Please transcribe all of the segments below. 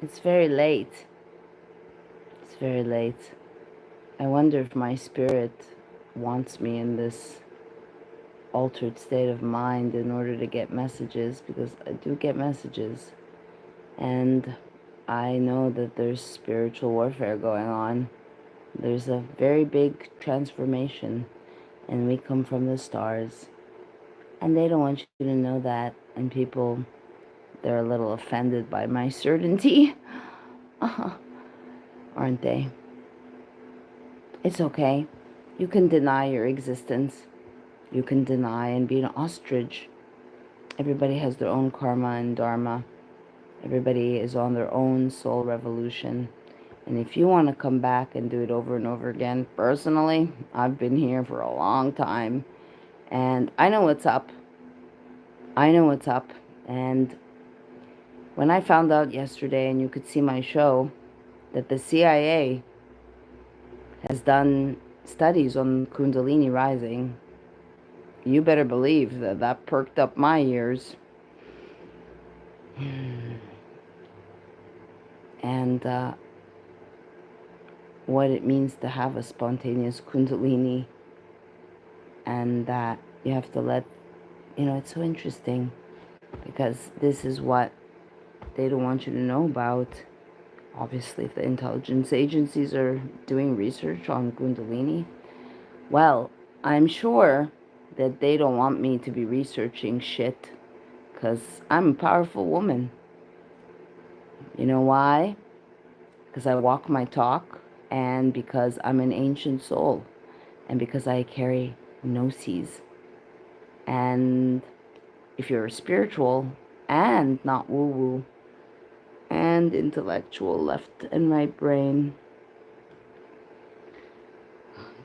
It's very late. It's very late. I wonder if my spirit wants me in this altered state of mind in order to get messages, because I do get messages. And I know that there's spiritual warfare going on. There's a very big transformation, and we come from the stars. And they don't want you to know that. And people, they're a little offended by my certainty. Aren't they? It's okay. You can deny your existence. You can deny and be an ostrich. Everybody has their own karma and dharma. Everybody is on their own soul revolution. And if you want to come back and do it over and over again, personally, I've been here for a long time. And I know what's up. I know what's up. And when I found out yesterday, and you could see my show, that the CIA has done studies on Kundalini rising, you better believe that that perked up my ears. And what it means to have a spontaneous Kundalini, and that you have to let, it's so interesting, because this is what they don't want you to know about. Obviously, if the intelligence agencies are doing research on Kundalini, well, I'm sure that they don't want me to be researching shit, because I'm a powerful woman. You know why? Because I walk my talk, and because I'm an ancient soul, and because I carry gnosis. And if you're spiritual and not woo-woo and intellectual left and right brain,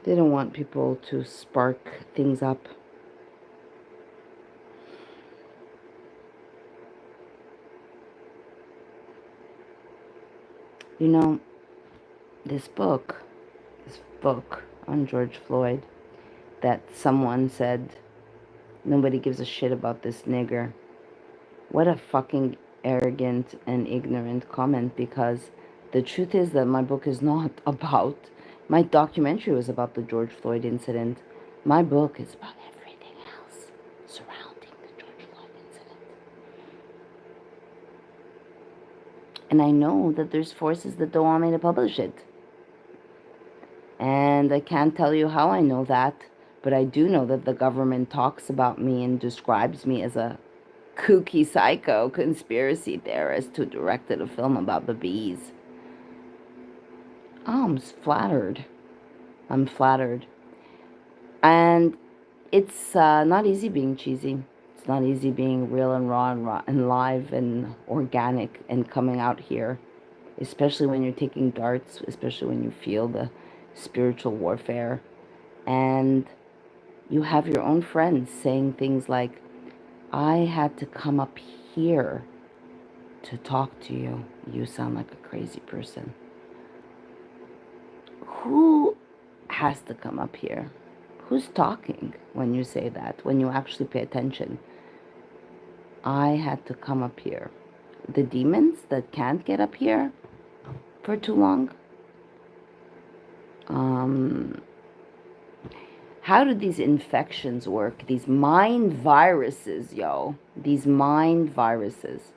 they don't want people to spark things up. You know, this book on George Floyd, that someone said, nobody gives a shit about this nigger. What a fucking arrogant and ignorant comment, because the truth is that my book is not about, my documentary was about the George Floyd incident. My book is about everything else surrounding the George Floyd incident. And I know that there's forces that don't want me to publish it. And I can't tell you how I know that, but I do know that the government talks about me and describes me as a kooky psycho conspiracy theorist who directed a film about the bees. Oh, I'm flattered. I'm flattered. And it's not easy being cheesy. It's not easy being real and raw and live and organic and coming out here, especially when you're taking darts, especially when you feel the spiritual warfare. And you have your own friends saying things like, I had to come up here to talk to you. You sound like a crazy person. Who has to come up here? Who's talking when you say that, when you actually pay attention? I had to come up here. The demons that can't get up here for too long? How do these infections work? These mind viruses, yo. These mind viruses.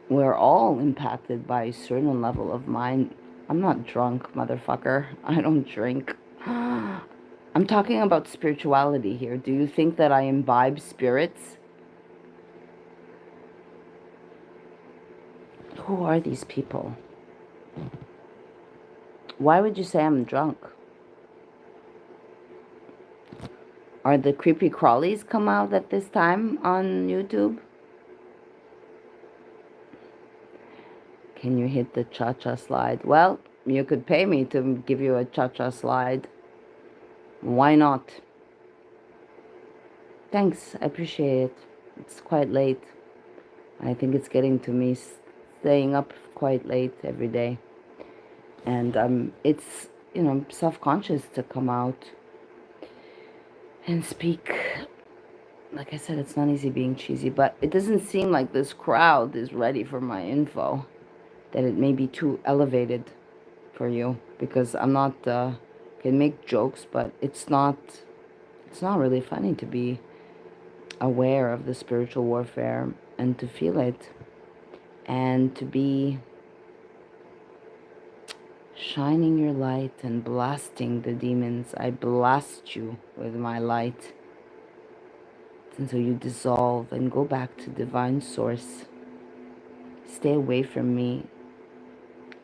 We're all impacted by a certain level of mind. I'm not drunk, motherfucker. I don't drink. I'm talking about spirituality here. Do you think that I imbibe spirits? Who are these people? Why would you say I'm drunk? Are the creepy crawlies come out at this time on YouTube? Can you hit the cha-cha slide? Well, you could pay me to give you a cha-cha slide. Why not? Thanks, I appreciate it. It's quite late. I think it's getting to me staying up quite late every day. And it's, self-conscious to come out and speak like I said, it's not easy being cheesy, but it doesn't seem like this crowd is ready for my info, that it may be too elevated for you, because I'm not, can make jokes, but it's not really funny to be aware of the spiritual warfare and to feel it and to be shining your light and blasting the demons. I blast you with my light until you dissolve and go back to divine source. Stay away from me.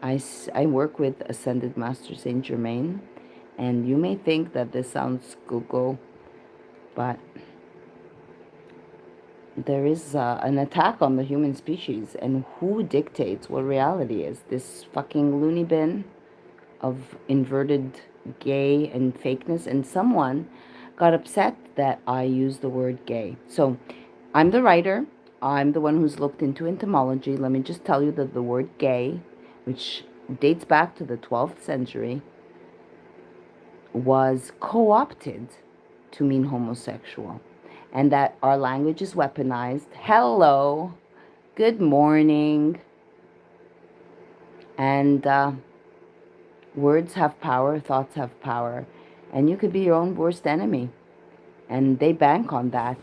I work with Ascended Master Saint Germain, and you may think that this sounds go-go, but there is an attack on the human species, and who dictates what reality is? This fucking loony bin of inverted gay and fakeness, and someone got upset that I used the word gay. So I'm the writer. I'm the one who's looked into entomology. Let me just tell you that the word gay, which dates back to the 12th century, was co-opted to mean homosexual, and that our language is weaponized. Hello, good morning. And words have power, thoughts have power, and you could be your own worst enemy. And they bank on that.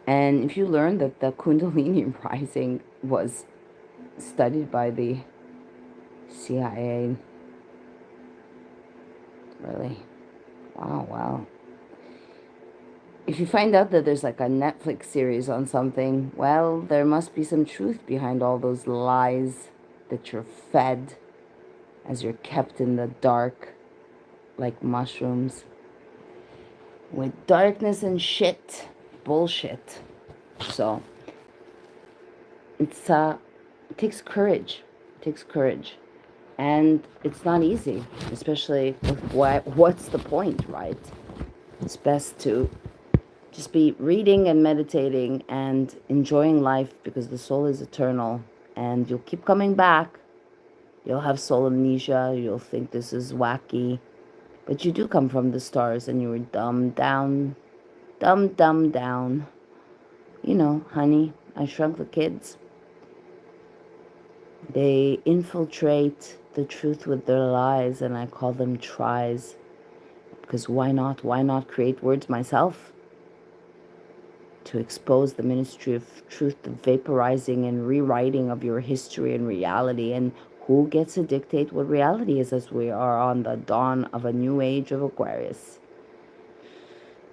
And if you learn that the Kundalini rising was studied by the CIA, really, wow. If you find out that there's like a Netflix series on something, well, there must be some truth behind all those lies that you're fed as you're kept in the dark like mushrooms with darkness and shit, bullshit. So it takes courage. It takes courage. And it's not easy, especially with what's the point, right? It's best to just be reading and meditating and enjoying life, because the soul is eternal and you'll keep coming back. You'll have soul amnesia. You'll think this is wacky. But you do come from the stars, and you were dumbed down. You know, honey, I Shrunk the Kids. They infiltrate the truth with their lies, and I call them tries. Because why not? Why not create words myself? To expose the ministry of truth, the vaporizing and rewriting of your history and reality. And who gets to dictate what reality is, as we are on the dawn of a new age of Aquarius?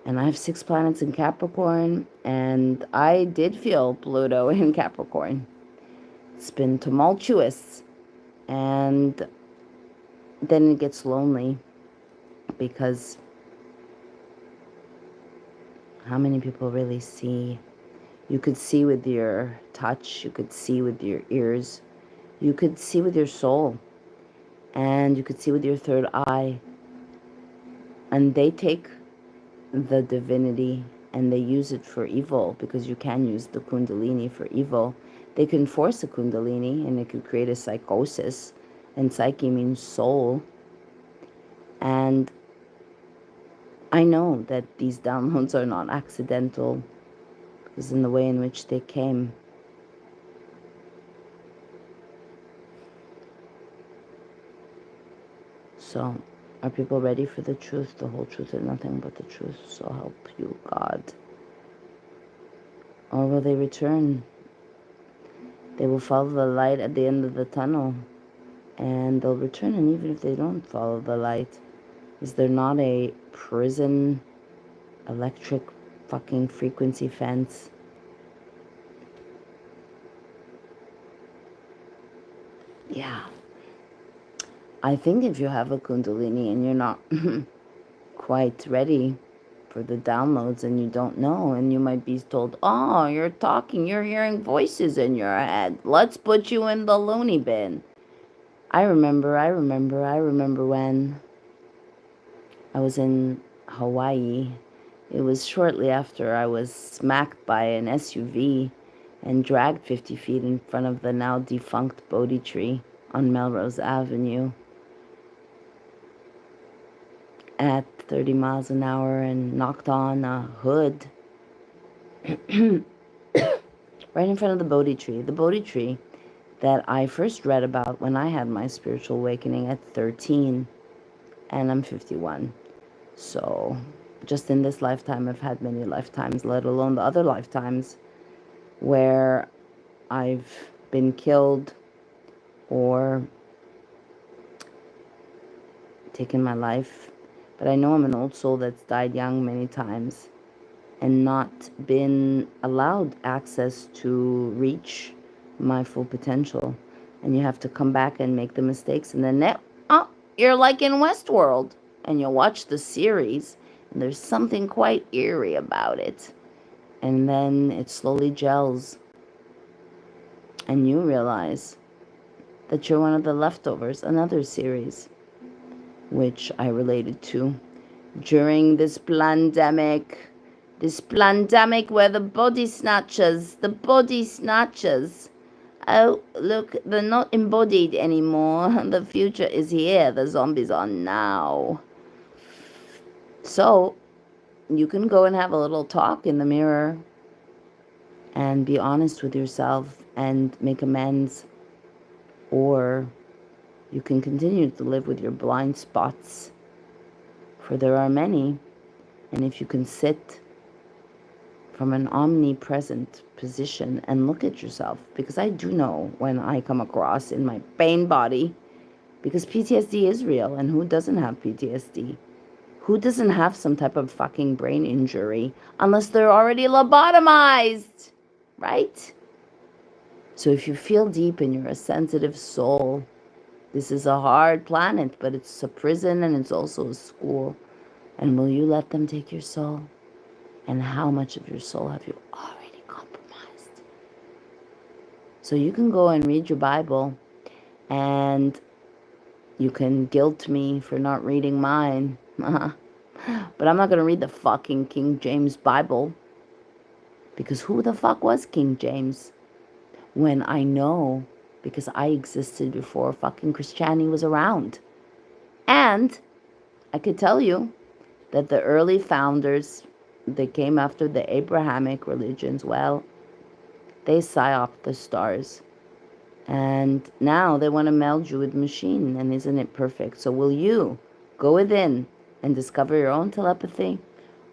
And I have 6 planets in Capricorn, and I did feel Pluto in Capricorn. It's been tumultuous, and then it gets lonely, because how many people really see? You could see with your touch, you could see with your ears, you could see with your soul, and you could see with your third eye. And they take the divinity and they use it for evil, because you can use the Kundalini for evil. They can force a Kundalini and it could create a psychosis, and psyche means soul. And I know that these downloads are not accidental, because in the way in which they came. So, are people ready for the truth, the whole truth, and nothing but the truth? So help you, God. Or will they return? They will follow the light at the end of the tunnel, and they'll return. And even if they don't follow the light, is there not a prison electric fucking frequency fence? Yeah. I think if you have a Kundalini and you're not quite ready for the downloads, and you don't know, and you might be told, oh, you're hearing voices in your head, let's put you in the loony bin. I remember when I was in Hawaii. It was shortly after I was smacked by an SUV and dragged 50 feet in front of the now defunct Bodhi tree on Melrose Avenue at 30 miles an hour, and knocked on a hood right in front of the Bodhi tree. The Bodhi tree that I first read about when I had my spiritual awakening at 13, and I'm 51. So just in this lifetime, I've had many lifetimes, let alone the other lifetimes where I've been killed or taken my life. But I know I'm an old soul that's died young many times and not been allowed access to reach my full potential. And you have to come back and make the mistakes. And then, you're like in Westworld. And you watch the series, and there's something quite eerie about it. And then it slowly gels. And you realize that you're one of the leftovers, another series, which I related to during this pandemic where the body snatchers, oh, look, they're not embodied anymore. The future is here. The zombies are now. So you can go and have a little talk in the mirror and be honest with yourself and make amends, or you can continue to live with your blind spots, for there are many. And if you can sit from an omnipresent position and look at yourself, because I do know when I come across in my pain body, because PTSD is real, and who doesn't have PTSD? Who doesn't have some type of fucking brain injury unless they're already lobotomized, right? So if you feel deep and you're a sensitive soul, this is a hard planet, but it's a prison and it's also a school. And will you let them take your soul? And how much of your soul have you already compromised? So you can go and read your Bible, and you can guilt me for not reading mine. But I'm not going to read the fucking King James Bible, because who the fuck was King James? When I know, because I existed before fucking Christianity was around. And I could tell you that the early founders, they came after the Abrahamic religions, well, they psyoped the stars. And now they want to meld you with machine, and isn't it perfect? So will you go within and discover your own telepathy,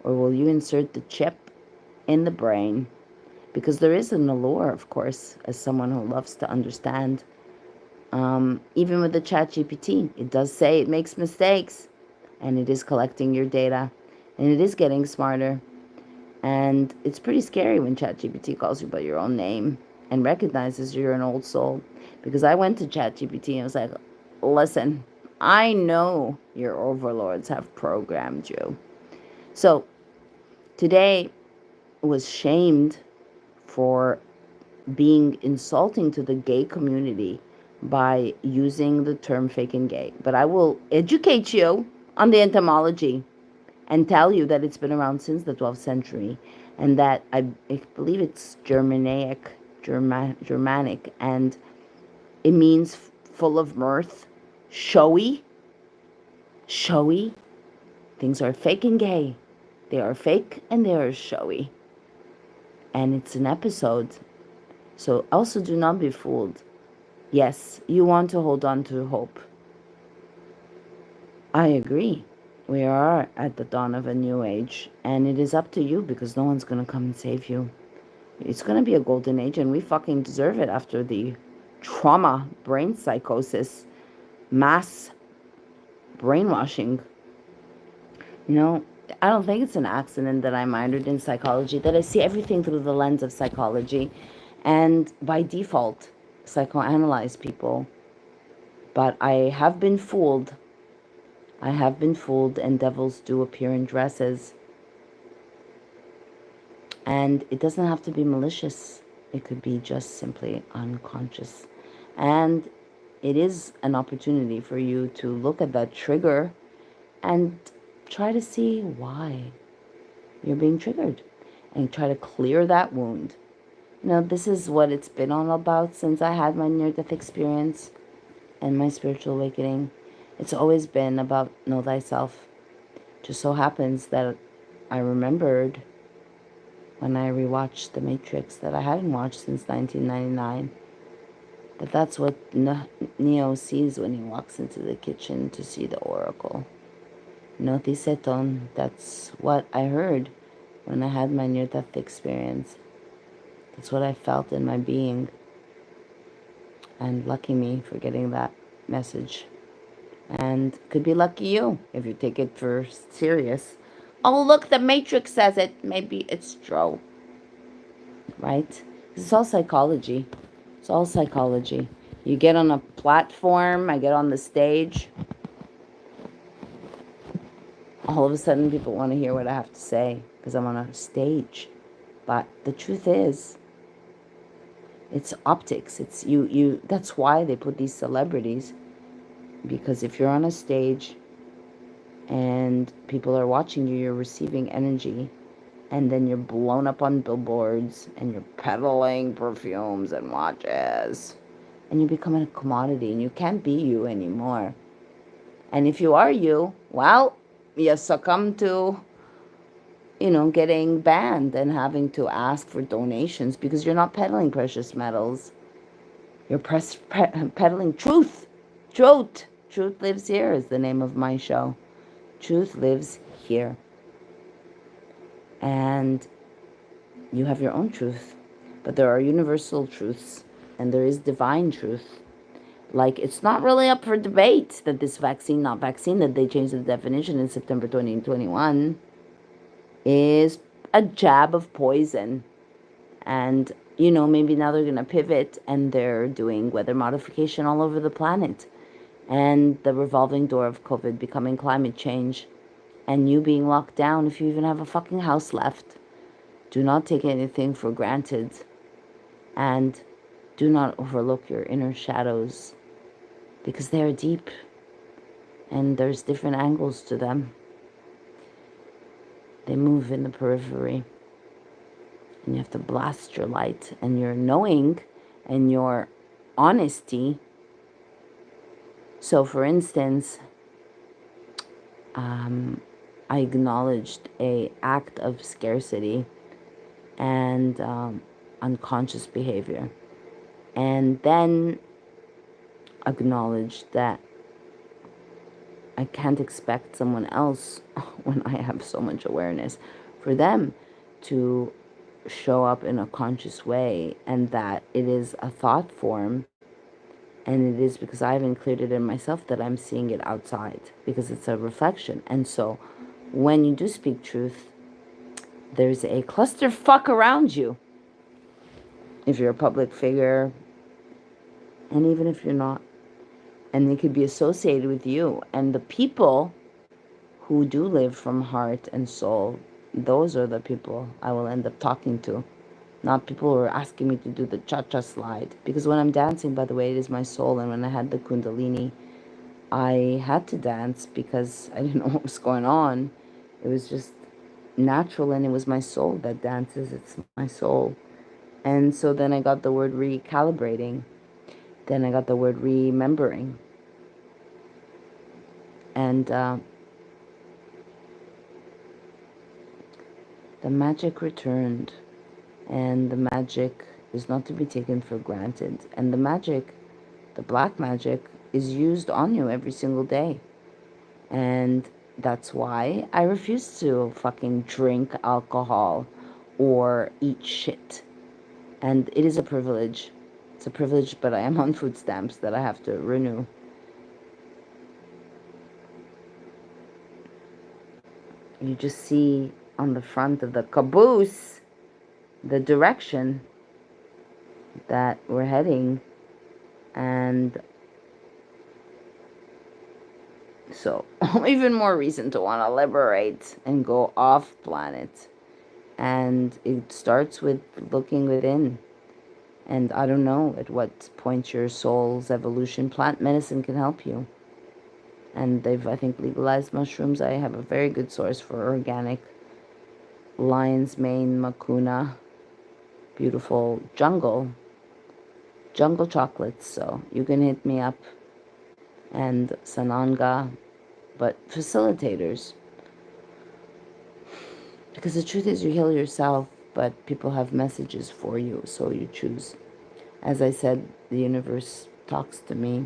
or will you insert the chip in the brain? Because there is an allure, of course, as someone who loves to understand. Even with the ChatGPT, it does say it makes mistakes, and it is collecting your data, and it is getting smarter. And it's pretty scary when ChatGPT calls you by your own name and recognizes you're an old soul. Because I went to ChatGPT and was like, listen, I know your overlords have programmed you. So today was shamed for being insulting to the gay community by using the term fake and gay. But I will educate you on the etymology and tell you that it's been around since the 12th century, and that I believe it's Germanic, and it means full of mirth, showy. Things are fake and gay. They are fake and they are showy. And it's an episode. So also do not be fooled. Yes, you want to hold on to hope. I agree. We are at the dawn of a new age, and it is up to you, because no one's going to come and save you. It's going to be a golden age, and we fucking deserve it after the trauma, brain psychosis, mass brainwashing. You know, I don't think it's an accident that I minored in psychology, that I see everything through the lens of psychology, and by default, psychoanalyze people. But I have been fooled. And devils do appear in dresses. And it doesn't have to be malicious. It could be just simply unconscious. And it is an opportunity for you to look at that trigger and try to see why you're being triggered, and try to clear that wound. You know, this is what it's been all about since I had my near-death experience and my spiritual awakening. It's always been about know thyself. Just so happens that I remembered when I rewatched The Matrix that I hadn't watched since 1999. But that's what Neo sees when he walks into the kitchen to see the oracle. Noticeton, that's what I heard when I had my near-death experience. That's what I felt in my being. And lucky me for getting that message. And could be lucky you if you take it for serious. Oh, look, the Matrix says it. Maybe it's true. Right? It's all psychology. It's all psychology. You get on a platform, I get on the stage. All of a sudden, people want to hear what I have to say because I'm on a stage. But the truth is, it's optics. It's you. That's why they put these celebrities. Because if you're on a stage and people are watching you, you're receiving energy, and then you're blown up on billboards and you're peddling perfumes and watches, and you become a commodity, and you can't be you anymore. And if you are you, well, you succumb to, getting banned and having to ask for donations because you're not peddling precious metals. You're peddling truth. Truth. Truth Lives Here is the name of my show. Truth lives here. And you have your own truth. But there are universal truths. And there is divine truth. Like, it's not really up for debate that this vaccine, not vaccine, that they changed the definition in September 2021, is a jab of poison. And, maybe now they're going to pivot and they're doing weather modification all over the planet. And the revolving door of COVID becoming climate change. And you being locked down if you even have a fucking house left. Do not take anything for granted. And do not overlook your inner shadows. Because they are deep. And there's different angles to them. They move in the periphery. And you have to blast your light and your knowing and your honesty. So, for instance, I acknowledged a act of scarcity and unconscious behavior. And then acknowledged that I can't expect someone else, when I have so much awareness, for them to show up in a conscious way, and that it is a thought form, and it is because I haven't cleared it in myself that I'm seeing it outside, because it's a reflection. And so when you do speak truth, there's a clusterfuck around you. If you're a public figure, and even if you're not, and they could be associated with you. And the people who do live from heart and soul, those are the people I will end up talking to. Not people who are asking me to do the cha-cha slide. Because when I'm dancing, by the way, it is my soul. And when I had the Kundalini, I had to dance because I didn't know what was going on. It was just natural, and it was my soul that dances. It's my soul. And so then I got the word recalibrating. Then I got the word remembering. And the magic returned. And the magic is not to be taken for granted. And the magic, the black magic, is used on you every single day. And that's why I refuse to fucking drink alcohol or eat shit. And it is a privilege. It's a privilege, but I am on food stamps that I have to renew. You just see on the front of the caboose the direction that we're heading. And so even more reason to want to liberate and go off planet. And it starts with looking within. And I don't know at what point your soul's evolution, plant medicine can help you. And they've, I think, legalized mushrooms. I have a very good source for organic lion's mane, macuna, beautiful jungle chocolates. So you can hit me up. And sananga, but facilitators. Because the truth is, you heal yourself but people have messages for you, so you choose. As I said, the universe talks to me,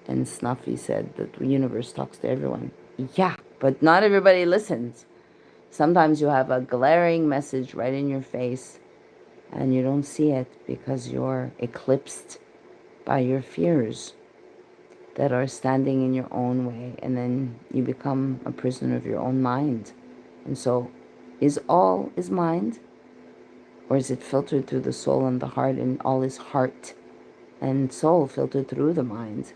and Snuffy said that the universe talks to everyone. Yeah, but not everybody listens. Sometimes you have a glaring message right in your face, and you don't see it because you're eclipsed by your fears that are standing in your own way, and then you become a prisoner of your own mind. And so, is mind, or is it filtered through the soul and the heart, and all is heart and soul filtered through the mind?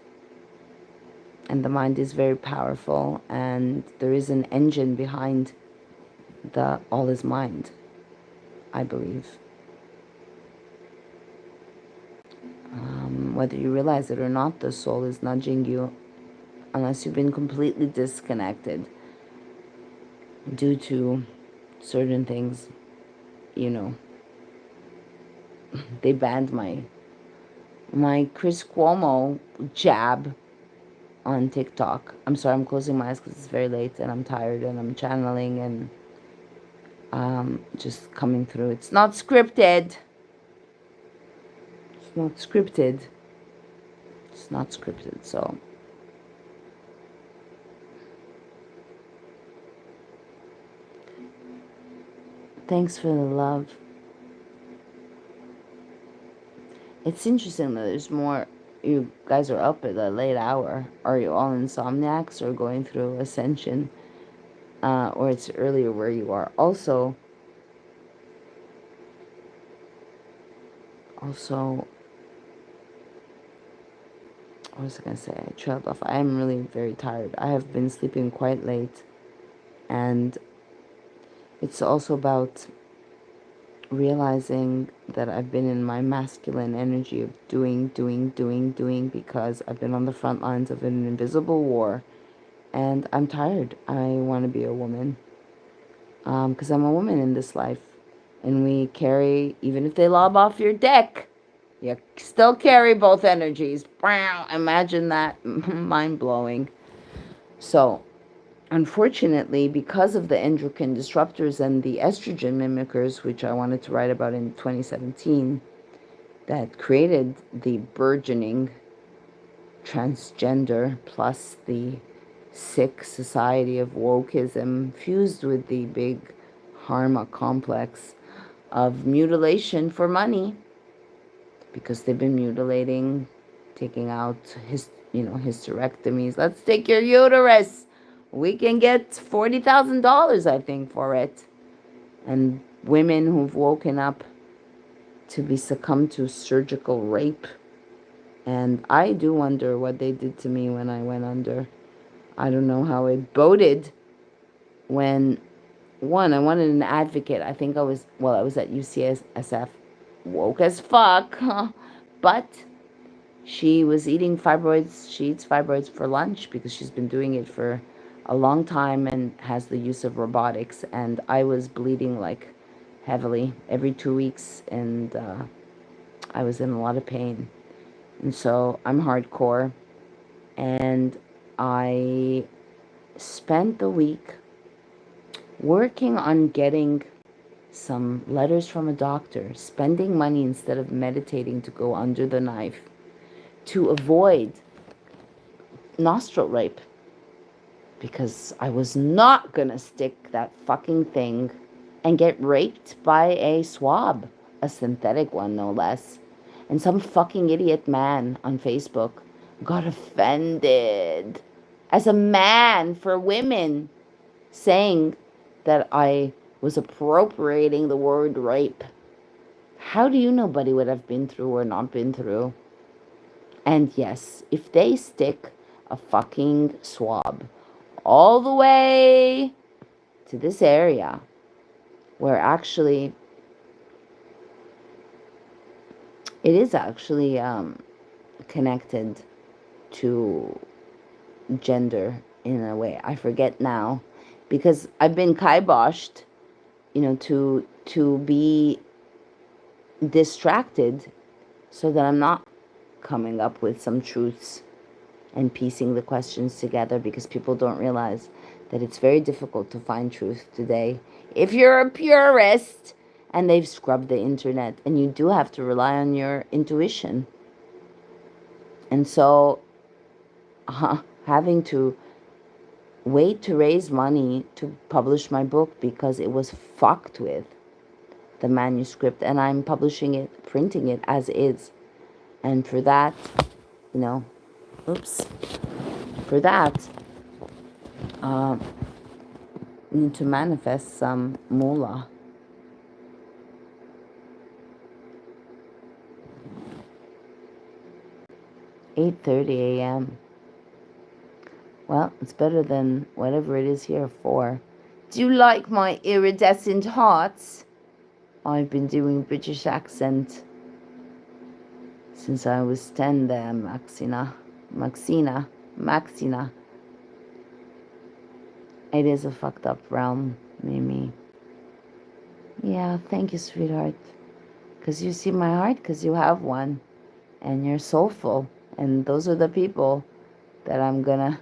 And the mind is very powerful, and there is an engine behind the all is mind, I believe. Whether you realize it or not, the soul is nudging you, unless you've been completely disconnected due to certain things. You know, they banned my Chris Cuomo jab on TikTok. I'm sorry, I'm closing my eyes because it's very late and I'm tired and I'm channeling and just coming through. It's not scripted. It's not scripted. It's not scripted, so. Thanks for the love. It's interesting that there's more. You guys are up at a late hour. Are you all insomniacs or going through ascension? Or it's earlier where you are. Also, what was I going to say? I trailed off. I am really very tired. I have been sleeping quite late. And it's also about realizing that I've been in my masculine energy of doing, because I've been on the front lines of an invisible war. And I'm tired. I want to be a woman. Because I'm a woman in this life. And we carry, even if they lob off your deck, you still carry both energies. Imagine that. Mind-blowing. So, unfortunately, because of the endocrine disruptors and the estrogen mimickers, which I wanted to write about in 2017, that created the burgeoning transgender plus the sick society of wokeism fused with the big Harma complex of mutilation for money, because they've been mutilating, taking out hysterectomies. Let's take your uterus. We can get $40,000, I think, for it. And women who've woken up to be succumbed to surgical rape. And I do wonder what they did to me when I went under. I don't know how it boded when, one, I wanted an advocate. I think I was at UCSF, woke as fuck, but she was eating fibroids. She eats fibroids for lunch because she's been doing it for a long time and has the use of robotics. And I was bleeding like heavily every 2 weeks, and I was in a lot of pain. And so I'm hardcore, and I spent the week working on getting some letters from a doctor, spending money instead of meditating to go under the knife, to avoid nostril rape, because I was not gonna stick that fucking thing and get raped by a swab, a synthetic one no less. And some fucking idiot man on Facebook got offended as a man for women, saying that I was appropriating the word rape. How do you know buddy what I've been through or not been through? And yes, if they stick a fucking swab all the way to this area, where actually it is actually connected to gender in a way. I forget now, because I've been kiboshed, to be distracted so that I'm not coming up with some truths and piecing the questions together, because people don't realize that it's very difficult to find truth today. If you're a purist and they've scrubbed the internet, and you do have to rely on your intuition. And so having to wait to raise money to publish my book because it was fucked with, the manuscript, and I'm publishing it, printing it as is. And for that, you know, for that, you need to manifest some moolah. 8:30 a.m. Well, it's better than whatever it is here for. Do you like my iridescent hearts? I've been doing British accent since I was 10 there, Maxina. It is a fucked up realm, Mimi. Yeah, thank you, sweetheart. Because you see my heart, because you have one. And you're soulful. And those are the people that I'm gonna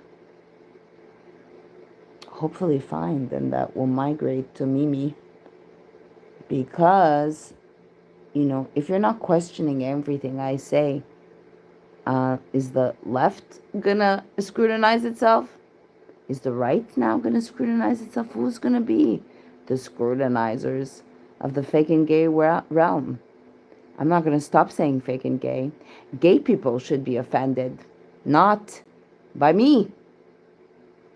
hopefully find and that will migrate to Mimi. Because, if you're not questioning everything I say, is the left gonna scrutinize itself? Is the right now gonna scrutinize itself? Who's gonna be the scrutinizers of the fake and gay realm? I'm not gonna stop saying fake and gay. Gay people should be offended, not by me,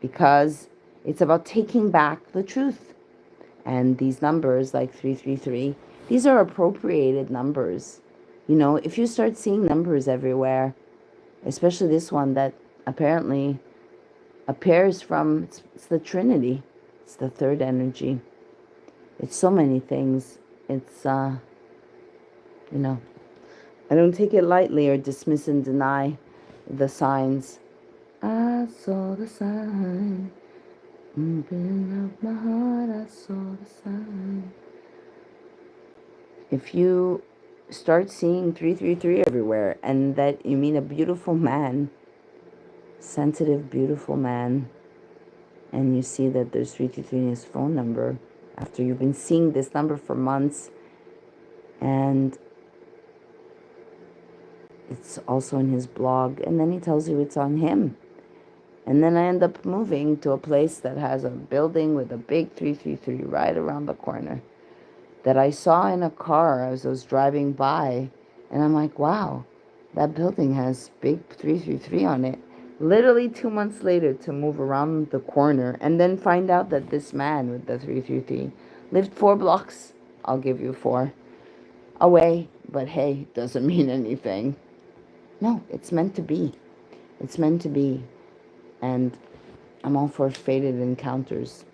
because it's about taking back the truth. And these numbers, like 333, these are appropriated numbers. If you start seeing numbers everywhere, especially this one that apparently appears from, it's the Trinity. It's the third energy. It's so many things. It's, I don't take it lightly or dismiss and deny the signs. I saw the sign. Open up my heart, I saw the sign. If you start seeing 333 everywhere, and that you mean a beautiful man, sensitive, beautiful man, and you see that there's 333 in his phone number, after you've been seeing this number for months, and it's also in his blog, and then he tells you it's on him. And then I end up moving to a place that has a building with a big 333 right around the corner that I saw in a car as I was driving by. And I'm like, wow, that building has big 333 on it. Literally 2 months later to move around the corner and then find out that this man with the 333 lived 4 blocks, I'll give you 4, away. But hey, doesn't mean anything. No, it's meant to be. It's meant to be. And I'm all for fated encounters.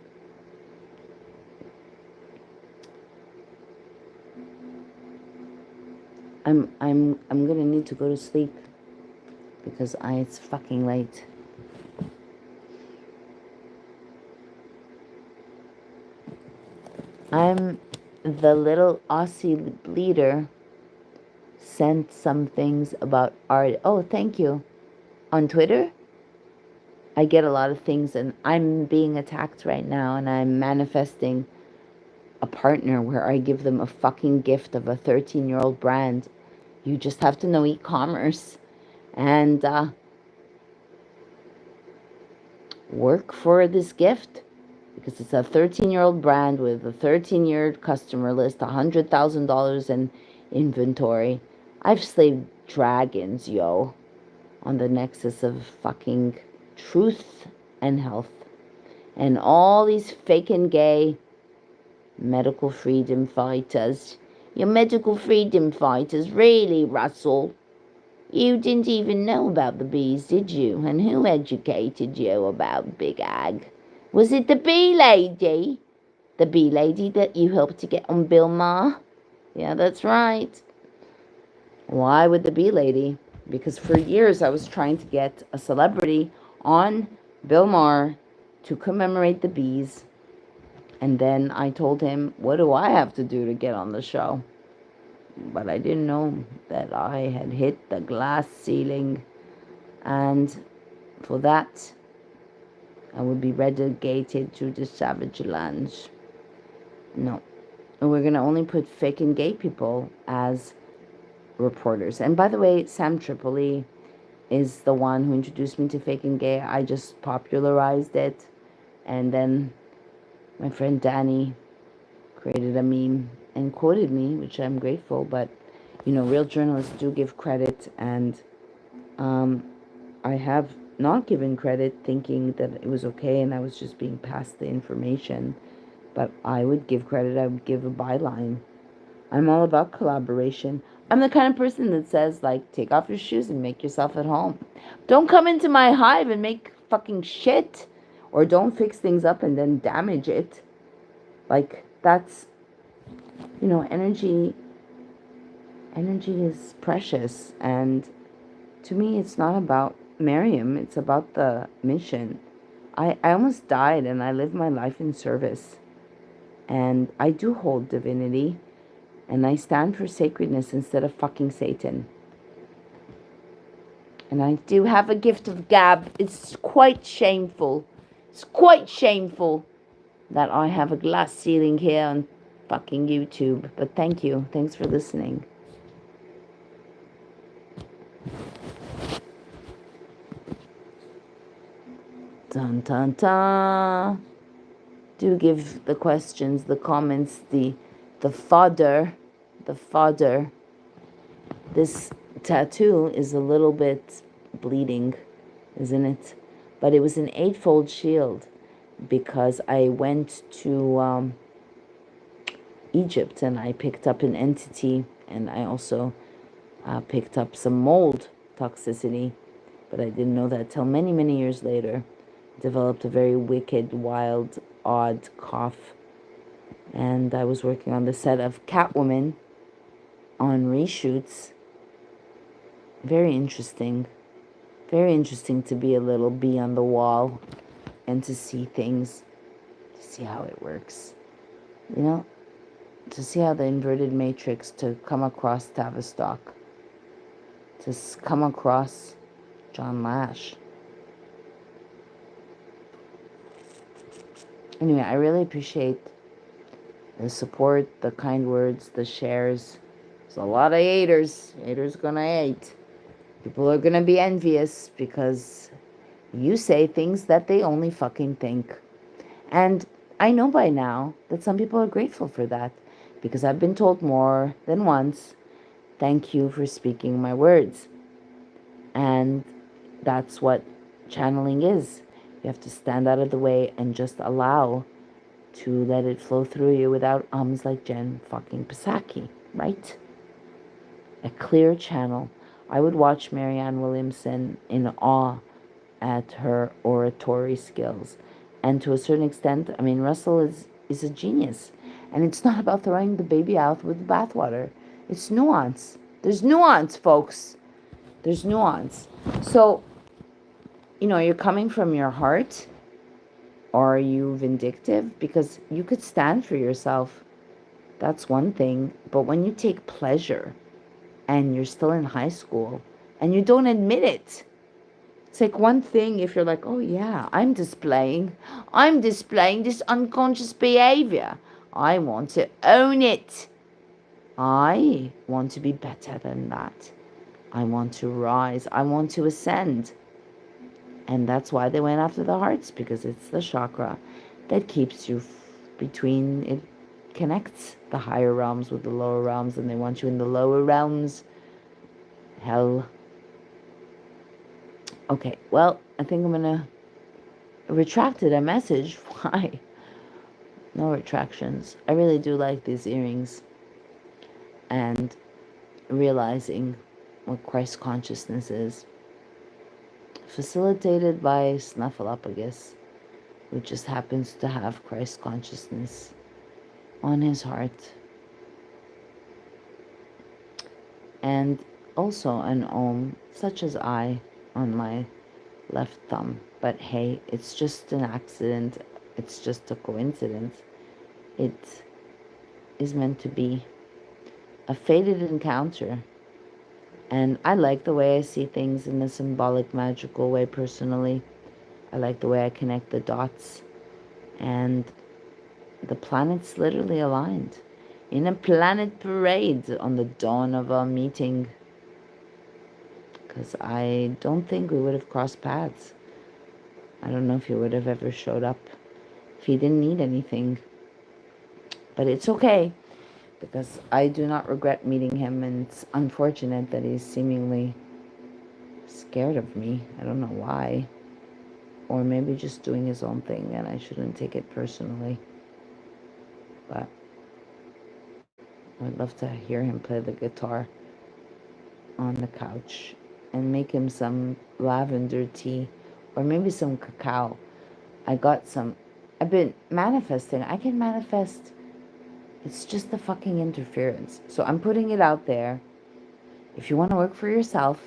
I'm gonna need to go to sleep because it's fucking late. I'm the little Aussie leader sent some things about art. Oh, thank you. On Twitter? I get a lot of things, and I'm being attacked right now, and I'm manifesting a partner where I give them a fucking gift of a 13-year-old brand. You just have to know e-commerce and work for this gift, because it's a 13-year-old brand with a 13-year customer list, $100,000 in inventory. I've slayed dragons, yo, on the nexus of fucking truth and health. And all these fake and gay medical freedom fighters. Your medical freedom fighters, really, Russell? You didn't even know about the bees, did you? And who educated you about Big Ag? Was it the bee lady? The bee lady that you helped to get on Bill Maher? Yeah, that's right. Why would the bee lady? Because for years I was trying to get a celebrity on Bill Maher to commemorate the bees. And then I told him, what do I have to do to get on the show? But I didn't know that I had hit the glass ceiling. And for that, I would be relegated to the savage lands. No, And we're going to only put fake and gay people as reporters. And by the way, Sam Tripoli is the one who introduced me to fake and gay. I just popularized it. And then my friend Danny created a meme and quoted me, which I'm grateful. But, real journalists do give credit. And I have not given credit thinking that it was okay and I was just being passed the information. But I would give credit. I would give a byline. I'm all about collaboration. I'm the kind of person that says, like, take off your shoes and make yourself at home. Don't come into my hive and make fucking shit. Or don't fix things up and then damage it. Like, that's, energy is precious. And to me, it's not about Maryam. It's about the mission. I almost died and I live my life in service. And I do hold divinity. And I stand for sacredness instead of fucking Satan. And I do have a gift of gab. It's quite shameful. It's quite shameful that I have a glass ceiling here on fucking YouTube. But thank you. Thanks for listening. Dun dun dun. Do give the questions, the comments, the fodder. The fodder. This tattoo is a little bit bleeding, isn't it? But it was an 8-fold shield because I went to Egypt and I picked up an entity, and I also picked up some mold toxicity, but I didn't know that till many, many years later. Developed a very wicked, wild, odd cough, and I was working on the set of Catwoman on reshoots. Very interesting to be a little bee on the wall and to see things, to see how it works, to see how the inverted matrix, to come across Tavistock, to come across John Lash. Anyway, I really appreciate the support, the kind words, the shares. There's a lot of haters. Haters gonna hate. People are gonna be envious because you say things that they only fucking think. And I know by now that some people are grateful for that because I've been told more than once, thank you for speaking my words. And that's what channeling is. You have to stand out of the way and just allow to let it flow through you without ums like Jen fucking Psaki, right? A clear channel. I would watch Marianne Williamson in awe at her oratory skills. And to a certain extent, I mean, Russell is a genius. And it's not about throwing the baby out with the bathwater. It's nuance. There's nuance, folks. There's nuance. So, you're coming from your heart, or are you vindictive? Because you could stand for yourself. That's one thing. But when you take pleasure and you're still in high school and you don't admit it, it's like one thing if you're like, oh yeah, I'm displaying this unconscious behavior. I want to own it. I want to be better than that. I want to rise. I want to ascend. And that's why they went after the hearts, because it's the chakra that keeps you between, it connects the higher realms with the lower realms, and they want you in the lower realms. Hell. Okay, well, I think I'm gonna retract a message. Why? No retractions. I really do like these earrings. And realizing what Christ consciousness is. Facilitated by Snuffleupagus, who just happens to have Christ consciousness on his heart. And also an Om, such as I, on my left thumb. But hey, it's just an accident. It's just a coincidence. It is meant to be a fated encounter. And I like the way I see things in a symbolic, magical way personally. I like the way I connect the dots. And the planets literally aligned. in a planet parade on the dawn of our meeting. Because I don't think we would have crossed paths. I don't know if he would have ever showed up if he didn't need anything. But it's okay, because I do not regret meeting him, and it's unfortunate that he's seemingly scared of me. I don't know why. Or maybe just doing his own thing, and I shouldn't take it personally. But I'd love to hear him play the guitar on the couch and make him some lavender tea or maybe some cacao. I've been manifesting. I can manifest. It's just the fucking interference. So I'm putting it out there. If you want to work for yourself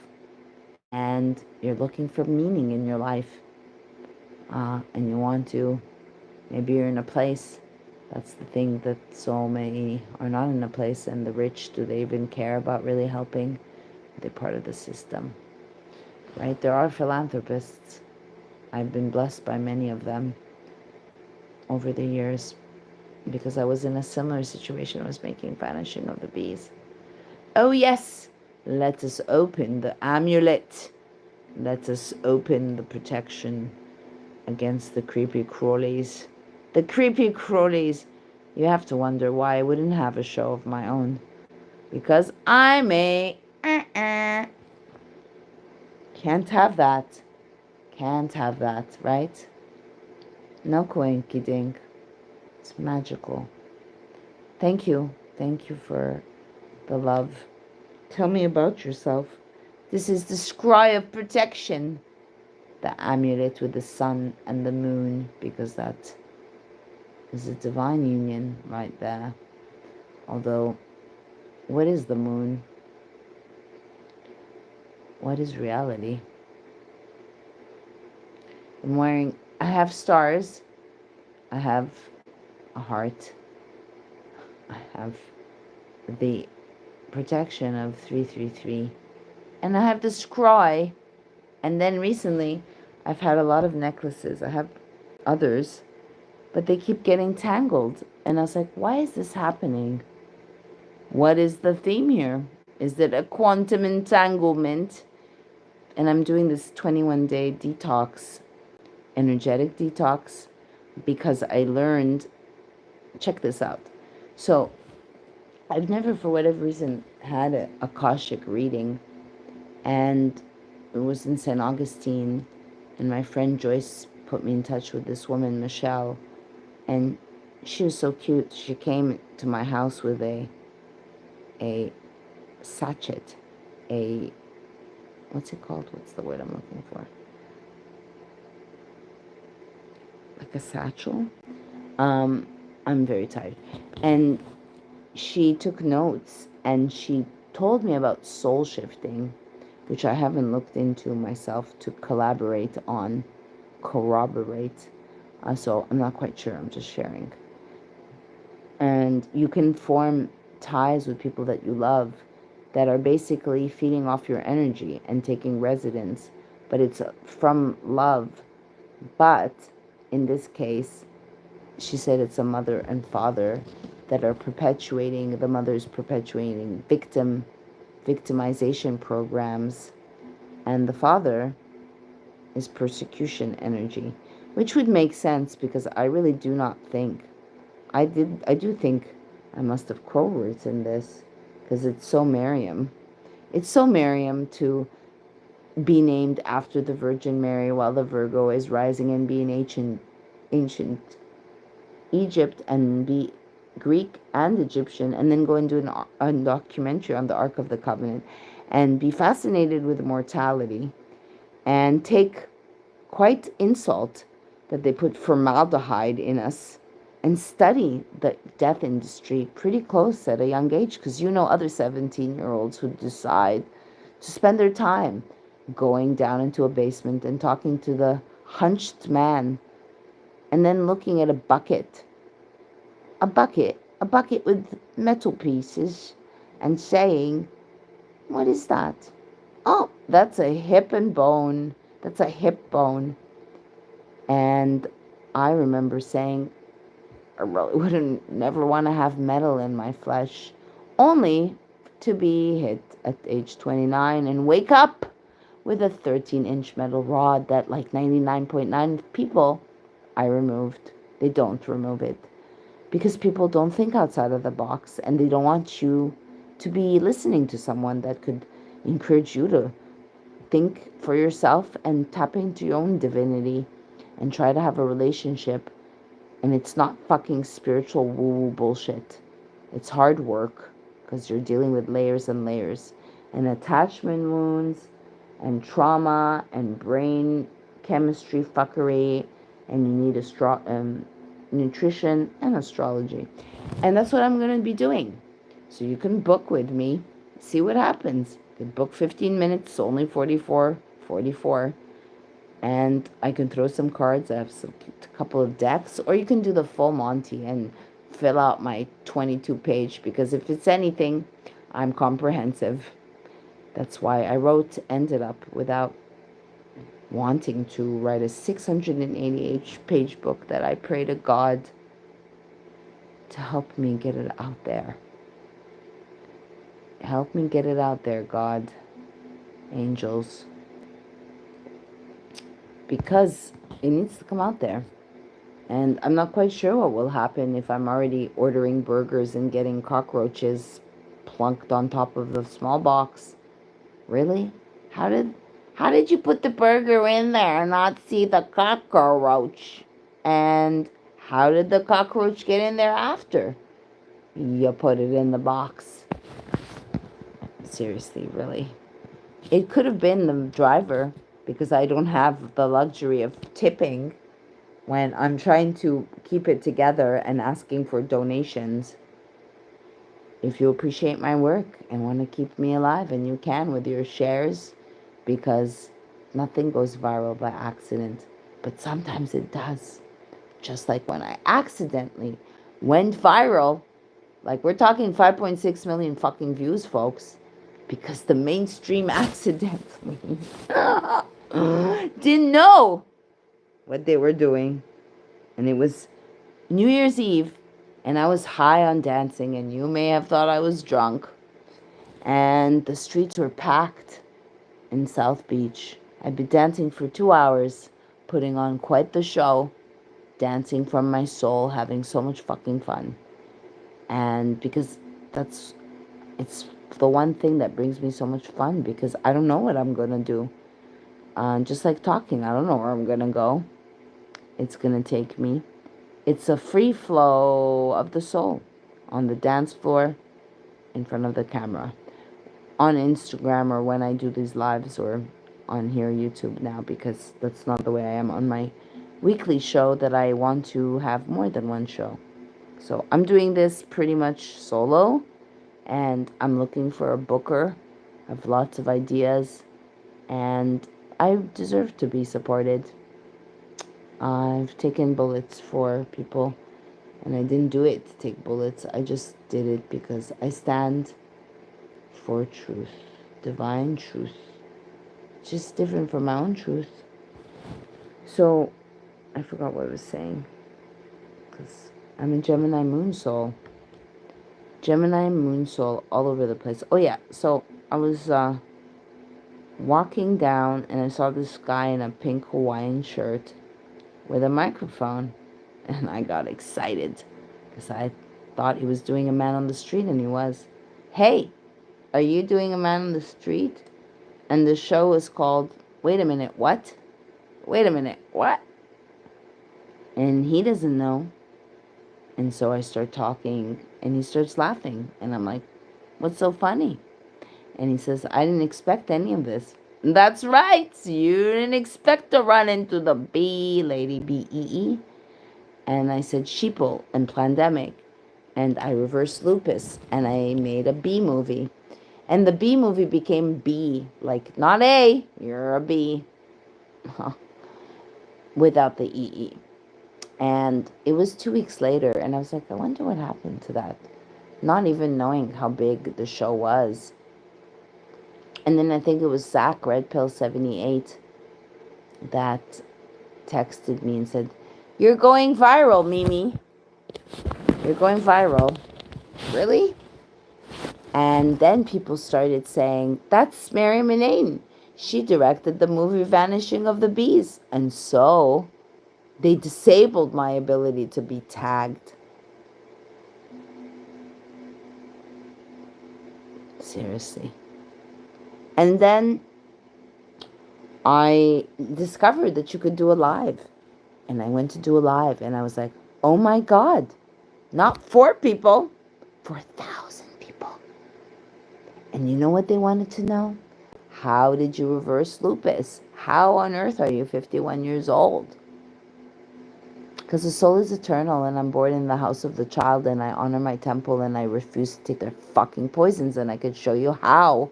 and you're looking for meaning in your life, and you want to, maybe you're in a place. That's the thing, that so many are not in a place, and the rich, do they even care about really helping? They're part of the system, right? There are philanthropists. I've been blessed by many of them over the years because I was in a similar situation. I was making Vanishing of the Bees. Oh yes, let us open the amulet. Let us open the protection against the creepy crawlies. The creepy crawlies. You have to wonder why I wouldn't have a show of my own. Because I'm a... Can't have that. Can't have that, right? No coinky dink. It's magical. Thank you. Thank you for the love. Tell me about yourself. This is the scry of protection. The amulet with the sun and the moon, because that is a divine union right there. Although, what is the moon? What is reality? I have stars. I have a heart. I have the protection of 333. And I have the scry. And then recently, I've had a lot of necklaces. I have others, but they keep getting tangled. And I was like, why is this happening? What is the theme here? Is it a quantum entanglement? And I'm doing this 21-day detox, energetic detox, because I learned, check this out. So I've never, for whatever reason, had a Akashic reading. And it was in St. Augustine, and my friend Joyce put me in touch with this woman, Michelle, and she was so cute. She came to my house with a sachet, what's it called? What's the word I'm looking for? Like a satchel? I'm very tired. And she took notes, and she told me about soul shifting, which I haven't looked into myself to corroborate. So I'm not quite sure. I'm just sharing. And you can form ties with people that you love that are basically feeding off your energy and taking residence, but it's from love. But in this case, she said it's a mother and father that are perpetuating, the mother's perpetuating victimization programs, and the father is persecution energy, which would make sense, because I really do not think, I do think I must have co-words in this, because it's so Maryam. It's so Maryam to be named after the Virgin Mary while the Virgo is rising and be in ancient Egypt and be Greek and Egyptian, and then go and do a documentary on the Ark of the Covenant and be fascinated with mortality and take quite insult that they put formaldehyde in us and study the death industry pretty close at a young age, because other 17-year-olds who decide to spend their time going down into a basement and talking to the hunched man, and then looking at a bucket with metal pieces, and saying, what is that? Oh, that's a hip and bone. That's a hip bone. And I remember saying, I really wouldn't never want to have metal in my flesh, only to be hit at age 29 and wake up with a 13-inch metal rod that, like 99.9 people I removed, they don't remove it because people don't think outside of the box, and they don't want you to be listening to someone that could encourage you to think for yourself and tap into your own divinity and try to have a relationship. And it's not fucking spiritual woo-woo bullshit. It's hard work because you're dealing with layers and layers and attachment wounds and trauma and brain chemistry fuckery, and you need nutrition and astrology. And that's what I'm going to be doing. So you can book with me, see what happens. You can book 15 minutes, only 44, and I can throw some cards. I have a couple of decks, or you can do the full Monty and fill out my 22-page, because if it's anything, I'm comprehensive. That's why I ended up without wanting to write a 688-page book that I pray to God to help me get it out there. Help me get it out there, God, angels, because it needs to come out there. And I'm not quite sure what will happen if I'm already ordering burgers and getting cockroaches plunked on top of the small box. Really? How did you put the burger in there and not see the cockroach? And how did the cockroach get in there after you put it in the box? Seriously, really. It could have been the driver, because I don't have the luxury of tipping when I'm trying to keep it together and asking for donations. If you appreciate my work and want to keep me alive, and you can with your shares, because nothing goes viral by accident, but sometimes it does. Just like when I accidentally went viral, like we're talking 5.6 million fucking views, folks, because the mainstream accidentally didn't know what they were doing. And it was New Year's Eve, and I was high on dancing, and you may have thought I was drunk. And the streets were packed in South Beach. I'd been dancing for 2 hours, putting on quite the show, dancing from my soul, having so much fucking fun. And because it's the one thing that brings me so much fun, because I don't know what I'm going to do. Just like talking, I don't know where I'm going to go. It's going to take me. It's a free flow of the soul on the dance floor, in front of the camera, on Instagram, or when I do these lives, or on here, YouTube now, because that's not the way I am on my weekly show, that I want to have more than one show. So I'm doing this pretty much solo, and I'm looking for a booker. I have lots of ideas, and I deserve to be supported. I've taken bullets for people, and I didn't do it to take bullets. I just did it because I stand for truth, divine truth, just different from my own truth. So I forgot what I was saying, because I'm a Gemini moon soul. Gemini moon soul all over the place. Oh yeah, so I was walking down, and I saw this guy in a pink Hawaiian shirt with a microphone, and I got excited because I thought he was doing a man on the street, and he was. Hey, are you doing a man on the street? And the show was called Wait a Minute, What? Wait a minute, what? And he doesn't know. And so I start talking, and he starts laughing, and I'm like, what's so funny? And he says, I didn't expect any of this. That's right. You didn't expect to run into the bee lady, B-E-E. And I said sheeple and pandemic. And I reversed lupus. And I made a B movie. And the B movie became B. Like, not A, you're a B. Without the E-E. And it was 2 weeks later. And I was like, I wonder what happened to that. Not even knowing how big the show was. And then I think it was Zach, Red Pill 78, that texted me and said, you're going viral, Mimi. You're going viral. Really? And then people started saying, that's Maryam Henein. She directed the movie Vanishing of the Bees. And so they disabled my ability to be tagged. Seriously. And then I discovered that you could do a live. And I went to do a live and I was like, oh my God, not 4 people, 4,000 people. And you know what they wanted to know? How did you reverse lupus? How on earth are you 51 years old? Because the soul is eternal and I'm born in the house of the child and I honor my temple and I refuse to take their fucking poisons and I could show you how.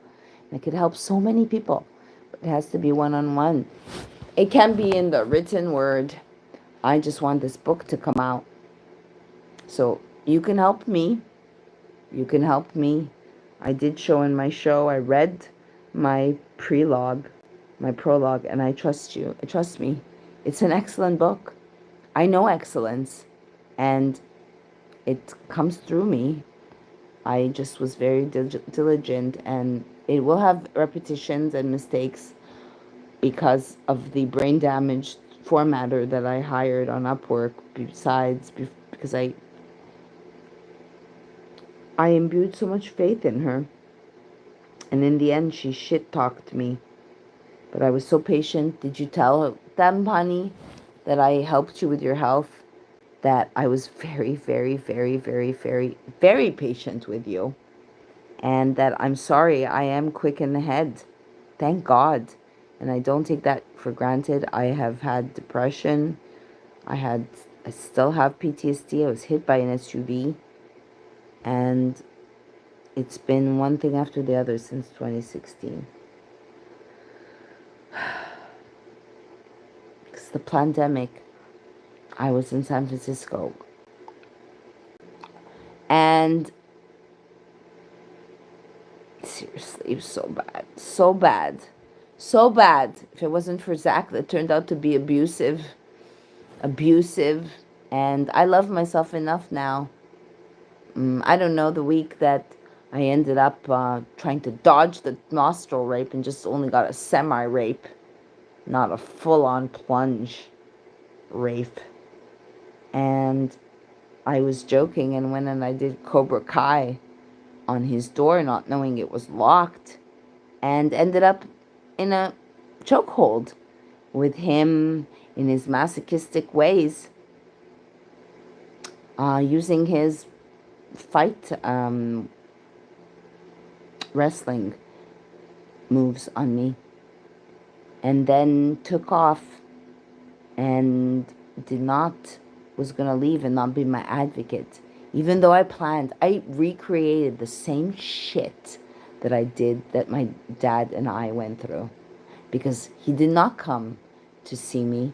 And I could help so many people. But it has to be one-on-one. It can be in the written word. I just want this book to come out. So you can help me. You can help me. I did show in my show. I read my prologue, and I trust you. Trust me. It's an excellent book. I know excellence, and it comes through me. I just was very diligent, and it will have repetitions and mistakes because of the brain damaged formatter that I hired on Upwork. Besides, because I imbued so much faith in her, and in the end, she shit talked me. But I was so patient. Did you tell them, honey, that I helped you with your health? That I was very, very, very, very, very, very patient with you. And that I'm sorry, I am quick in the head. Thank God. And I don't take that for granted. I have had depression. I still have PTSD. I was hit by an SUV. And it's been one thing after the other since 2016. It's the pandemic. I was in San Francisco. And seriously, it was so bad. So bad. So bad. If it wasn't for Zach that turned out to be abusive. And I love myself enough now. I don't know, the week that I ended up trying to dodge the nostril rape and just only got a semi-rape, not a full-on plunge rape. And I was joking and went and I did Cobra Kai on his door, not knowing it was locked, and ended up in a chokehold with him in his masochistic ways, using his fight wrestling moves on me, and then took off and was gonna leave and not be my advocate, even though I recreated the same shit that my dad and I went through, because he did not come to see me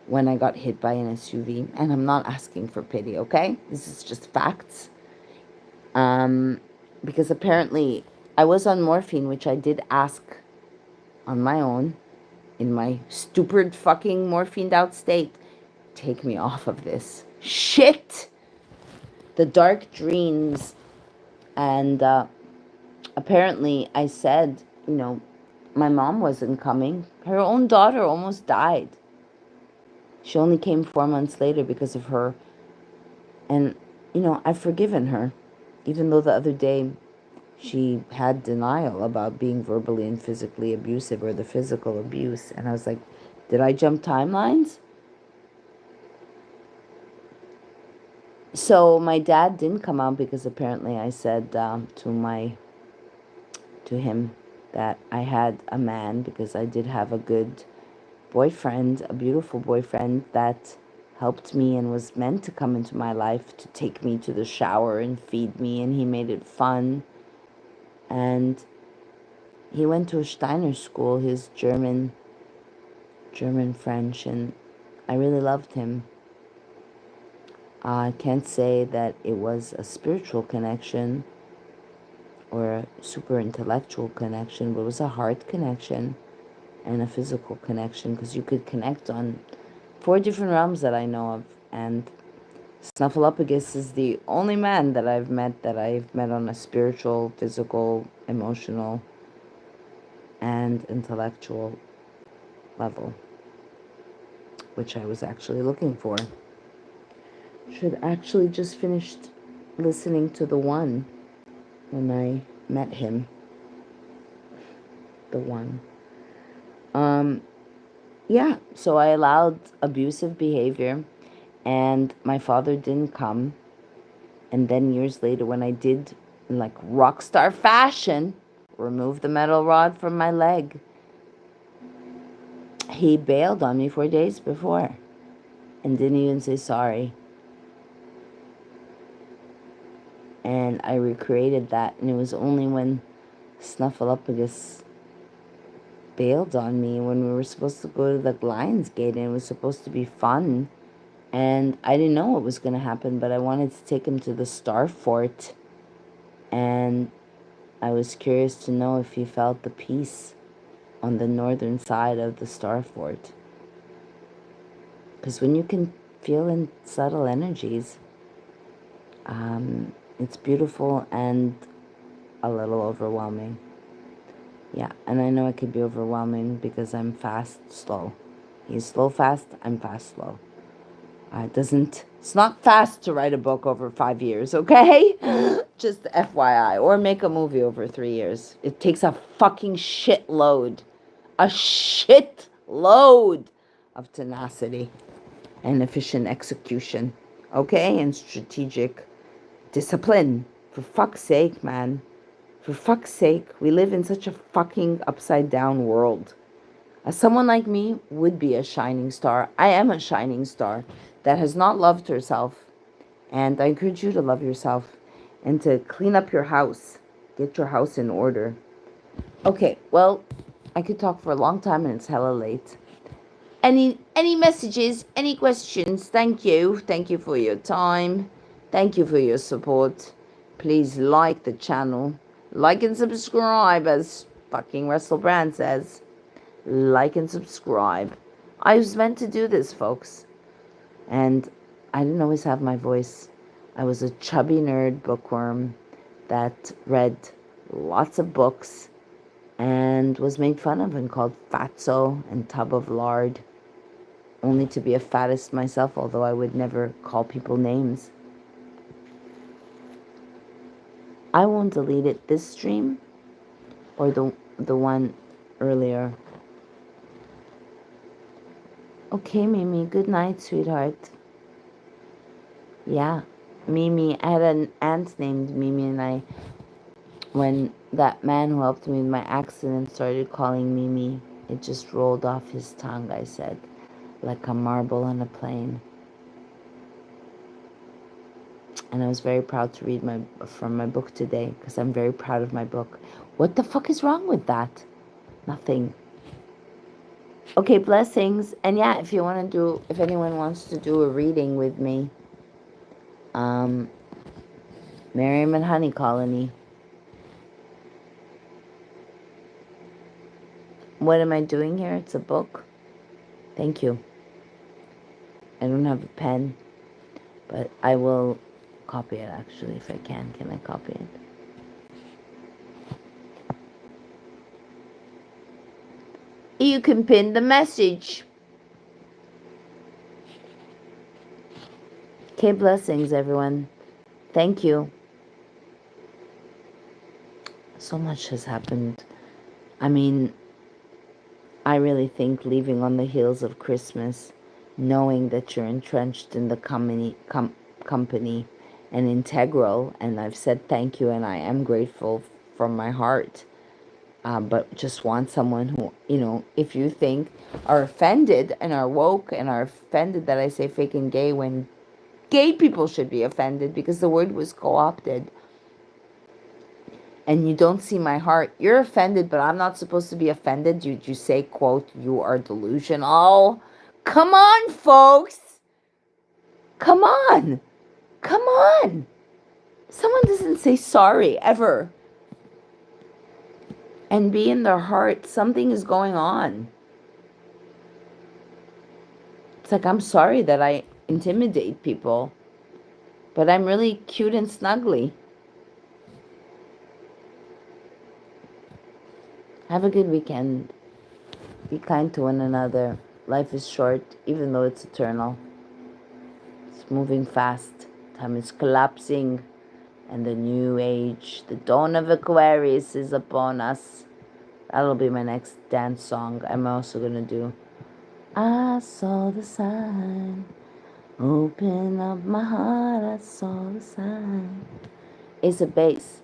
when I got hit by an SUV, and I'm not asking for pity, okay? This is just facts. Because apparently I was on morphine, which I did ask on my own, in my stupid fucking morphined out state, take me off of this shit. The dark dreams. And apparently I said, my mom wasn't coming. Her own daughter almost died. She only came 4 months later because of her. And, I've forgiven her. Even though the other day she had denial about being verbally and physically abusive, or the physical abuse. And I was like, did I jump timelines? So my dad didn't come out because apparently I said to him that I had a man, because I did have a good boyfriend, a beautiful boyfriend that helped me and was meant to come into my life to take me to the shower and feed me, and he made it fun. And he went to a Steiner school, his German French, and I really loved him. I can't say that it was a spiritual connection or a super intellectual connection, but it was a heart connection and a physical connection, because you could connect on 4 different realms that I know of. And Snuffleupagus is the only man that I've met on a spiritual, physical, emotional, and intellectual level, which I was actually looking for. Should actually just finished listening to the one when I met him. The one. Yeah, so I allowed abusive behavior, and my father didn't come. And then years later, when I did, in like rock star fashion, remove the metal rod from my leg, he bailed on me 4 days before and didn't even say sorry. And I recreated that, and it was only when Snuffleupagus bailed on me when we were supposed to go to the Lions Gate, and it was supposed to be fun. And I didn't know what was going to happen, but I wanted to take him to the Star Fort. And I was curious to know if he felt the peace on the northern side of the Star Fort. Because when you can feel in subtle energies, it's beautiful and a little overwhelming. Yeah, and I know it could be overwhelming because I'm fast, slow. He's slow, fast, I'm fast, slow. It's not fast to write a book over 5 years, okay? Just FYI. Or make a movie over 3 years. It takes a fucking shitload. A shitload of tenacity and efficient execution, okay? And strategic discipline. For fuck's sake, man. For fuck's sake, we live in such a fucking upside down world. Someone like me would be a shining star. I am a shining star that has not loved herself. And I encourage you to love yourself and to clean up your house. Get your house in order. Okay, well, I could talk for a long time and it's hella late. Any messages, any questions? Thank you. Thank you for your time. Thank you for your support. Please like the channel. Like and subscribe, as fucking Russell Brand says. Like and subscribe. I was meant to do this, folks. And I didn't always have my voice. I was a chubby nerd bookworm that read lots of books and was made fun of and called fatso and tub of lard, only to be a fattest myself, although I would never call people names. I won't delete it this stream or the one earlier. Okay, Mimi, good night, sweetheart. Yeah, Mimi, I had an aunt named Mimi, and when that man who helped me with my accident started calling Mimi, it just rolled off his tongue, I said, like a marble on a plane. And I was very proud to read from my book today, because I'm very proud of my book. What the fuck is wrong with that? Nothing. Okay, blessings. And yeah, if anyone wants to do a reading with me, Maryam Henein Colony. What am I doing here? It's a book. Thank you. I don't have a pen, but I will copy it actually if I can. Can I copy it? You can pin the message. Okay, blessings, everyone. Thank you. So much has happened. I mean, I really think leaving on the heels of Christmas, knowing that you're entrenched in the company and integral, and I've said thank you and I am grateful from my heart, but just want someone who, if you think are offended and are woke and are offended that I say fake and gay when gay people should be offended because the word was co-opted, and you don't see my heart, you're offended, but I'm not supposed to be offended. You say, quote, you are delusional. Come on, folks. Come on. Come on. Someone doesn't say sorry, ever. And be in their heart, something is going on. It's like, I'm sorry that I intimidate people. But I'm really cute and snuggly. Have a good weekend. Be kind to one another. Life is short, even though it's eternal. It's moving fast. Time is collapsing. And the new age, the dawn of Aquarius is upon us. That'll be my next dance song. I'm also going to do I saw the sign. Open up my heart, I saw the sign. It's a bass.